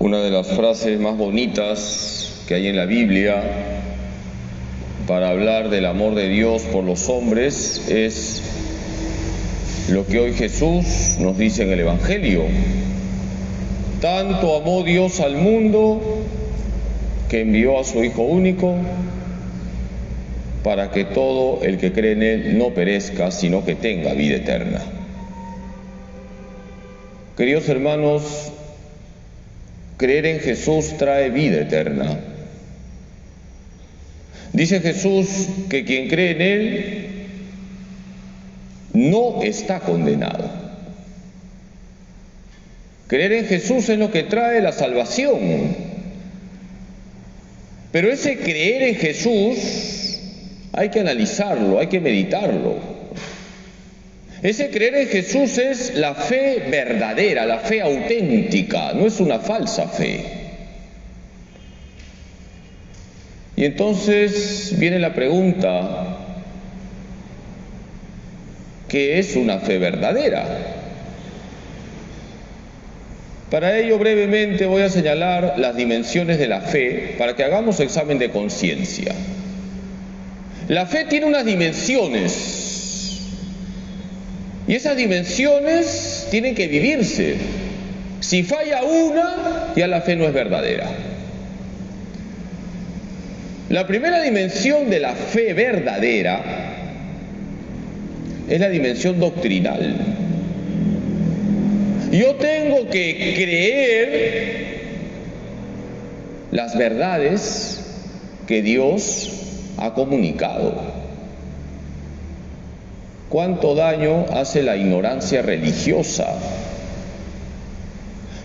Una de las frases más bonitas que hay en la Biblia para hablar del amor de Dios por los hombres es lo que hoy Jesús nos dice en el Evangelio. Tanto amó Dios al mundo que envió a su Hijo único para que todo el que cree en Él no perezca, sino que tenga vida eterna. Queridos hermanos, creer en Jesús trae vida eterna. Dice Jesús que quien cree en Él no está condenado. Creer en Jesús es lo que trae la salvación. Pero ese creer en Jesús hay que analizarlo, hay que meditarlo. Ese creer en Jesús es la fe verdadera, la fe auténtica, no es una falsa fe. Y entonces viene la pregunta, ¿qué es una fe verdadera? Para ello brevemente voy a señalar las dimensiones de la fe para que hagamos examen de conciencia. La fe tiene unas dimensiones y esas dimensiones tienen que vivirse. Si falla una, ya la fe no es verdadera. La primera dimensión de la fe verdadera es la dimensión doctrinal. Yo tengo que creer las verdades que Dios ha comunicado. ¿Cuánto daño hace la ignorancia religiosa?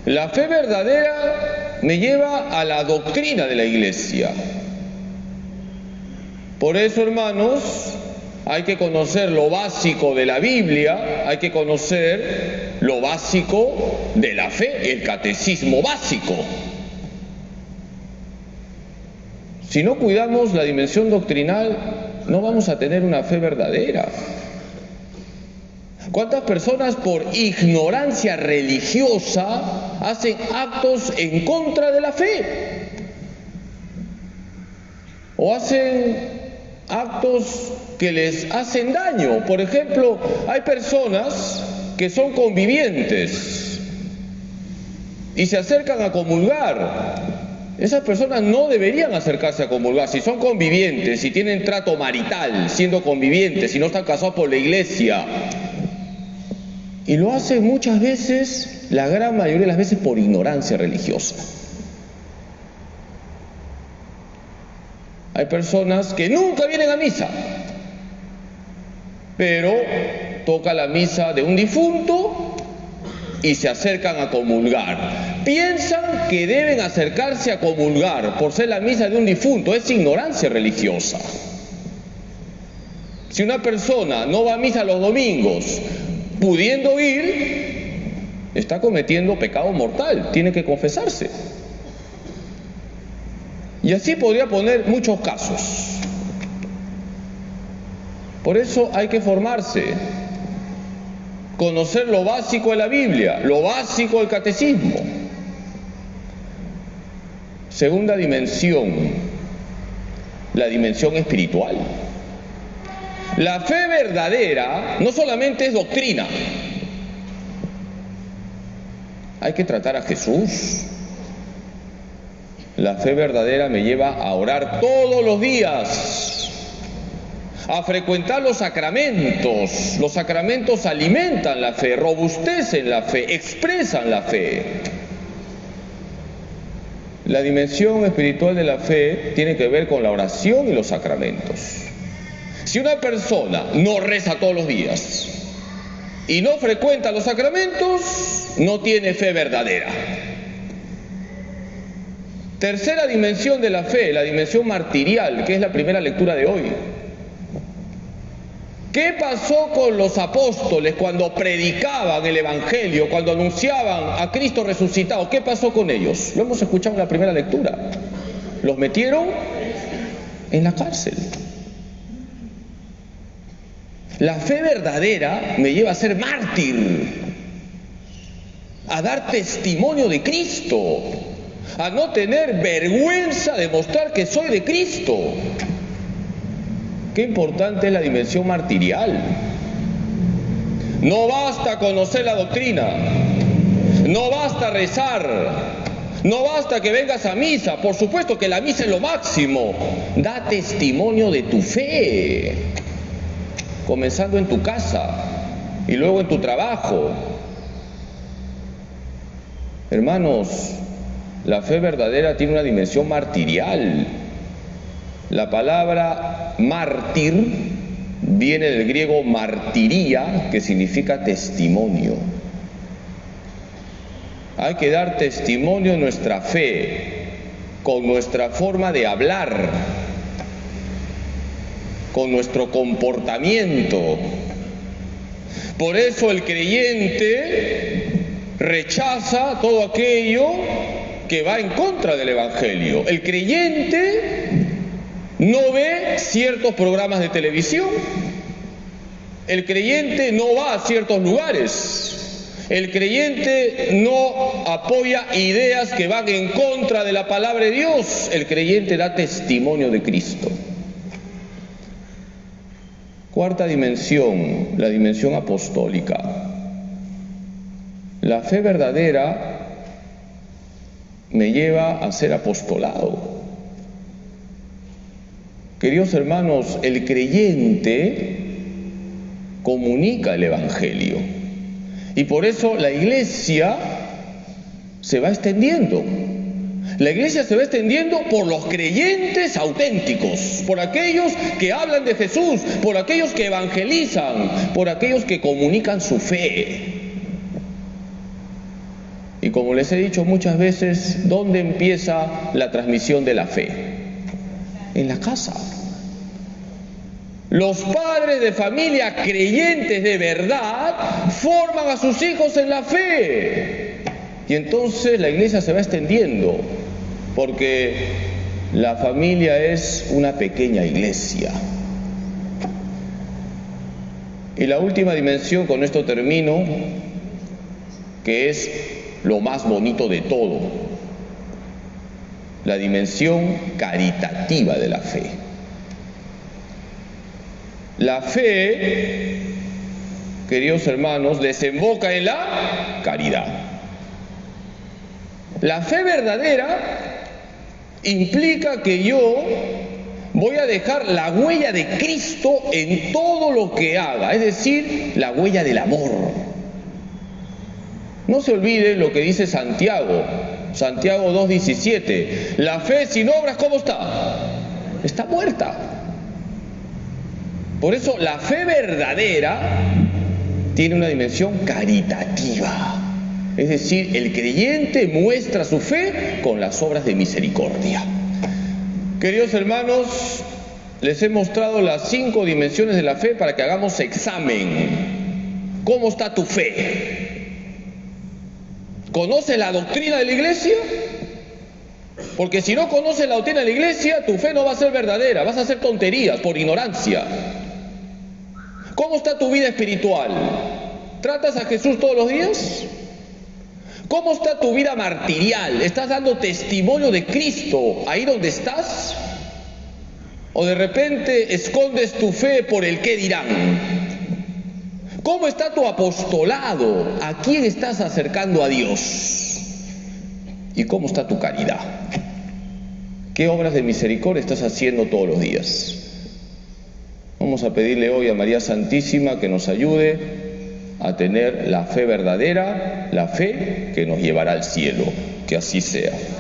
La fe verdadera me lleva a la doctrina de la Iglesia. Por eso, hermanos, hay que conocer lo básico de la Biblia, hay que conocer lo básico de la fe, el catecismo básico. Si no cuidamos la dimensión doctrinal, no vamos a tener una fe verdadera. ¿Cuántas personas por ignorancia religiosa hacen actos en contra de la fe? O hacen actos que les hacen daño. Por ejemplo, hay personas que son convivientes y se acercan a comulgar. Esas personas no deberían acercarse a comulgar. Si son convivientes, si tienen trato marital, siendo convivientes, si no están casados por la iglesia. Y lo hacen muchas veces, la gran mayoría de las veces, por ignorancia religiosa. Hay personas que nunca vienen a misa, pero toca la misa de un difunto y se acercan a comulgar. Piensan que deben acercarse a comulgar por ser la misa de un difunto. Es ignorancia religiosa. Si una persona no va a misa los domingos, pudiendo ir, está cometiendo pecado mortal, tiene que confesarse. Y así podría poner muchos casos. Por eso hay que formarse, conocer lo básico de la Biblia, lo básico del catecismo. Segunda dimensión, la dimensión espiritual. La fe verdadera no solamente es doctrina, hay que tratar a Jesús. La fe verdadera me lleva a orar todos los días, a frecuentar los sacramentos. Los sacramentos alimentan la fe, robustecen la fe, expresan la fe. La dimensión espiritual de la fe tiene que ver con la oración y los sacramentos. Si una persona no reza todos los días y no frecuenta los sacramentos, no tiene fe verdadera. Tercera dimensión de la fe, la dimensión martirial, que es la primera lectura de hoy. ¿Qué pasó con los apóstoles cuando predicaban el Evangelio, cuando anunciaban a Cristo resucitado? ¿Qué pasó con ellos? Lo hemos escuchado en la primera lectura. Los metieron en la cárcel. La fe verdadera me lleva a ser mártir, a dar testimonio de Cristo. a no tener vergüenza de mostrar que soy de Cristo. Qué importante es la dimensión martirial. No basta conocer la doctrina, no basta rezar, no basta que vengas a misa. Por supuesto que la misa es lo máximo. Da testimonio de tu fe, comenzando en tu casa y luego en tu trabajo. Hermanos, la fe verdadera tiene una dimensión martirial. La palabra mártir viene del griego martiría, que significa testimonio. Hay que dar testimonio de nuestra fe con nuestra forma de hablar, con nuestro comportamiento. Por eso el creyente rechaza todo aquello que va en contra del Evangelio. El creyente no ve ciertos programas de televisión. El creyente no va a ciertos lugares. El creyente no apoya ideas que van en contra de la palabra de Dios. El creyente da testimonio de Cristo. Cuarta dimensión, la dimensión apostólica. La fe verdadera me lleva a ser apostolado. Queridos hermanos, el creyente comunica el Evangelio y por eso la iglesia se va extendiendo. La iglesia se va extendiendo por los creyentes auténticos, por aquellos que hablan de Jesús, por aquellos que evangelizan, por aquellos que comunican su fe. Y como les he dicho muchas veces, ¿dónde empieza la transmisión de la fe? En la casa. Los padres de familia creyentes de verdad forman a sus hijos en la fe. Y entonces la iglesia se va extendiendo, porque la familia es una pequeña iglesia. Y la última dimensión, con esto termino, que es lo más bonito de todo, la dimensión caritativa de la fe. La fe, queridos hermanos, desemboca en la caridad. La fe verdadera implica que yo voy a dejar la huella de Cristo en todo lo que haga, es decir, la huella del amor. No se olvide lo que dice Santiago 2:17. La fe sin obras, ¿cómo está? Está muerta. Por eso la fe verdadera tiene una dimensión caritativa. Es decir, el creyente muestra su fe con las obras de misericordia. Queridos hermanos, les he mostrado las 5 dimensiones de la fe para que hagamos examen. ¿Cómo está tu fe? ¿Conoces la doctrina de la iglesia? Porque si no conoces la doctrina de la iglesia, tu fe no va a ser verdadera, vas a hacer tonterías por ignorancia. ¿Cómo está tu vida espiritual? ¿Tratas a Jesús todos los días? ¿Cómo está tu vida martirial? ¿Estás dando testimonio de Cristo ahí donde estás? ¿O de repente escondes tu fe por el qué dirán? ¿Cómo está tu apostolado? ¿A quién estás acercando a Dios? ¿Y cómo está tu caridad? ¿Qué obras de misericordia estás haciendo todos los días? Vamos a pedirle hoy a María Santísima que nos ayude a tener la fe verdadera, la fe que nos llevará al cielo. Que así sea.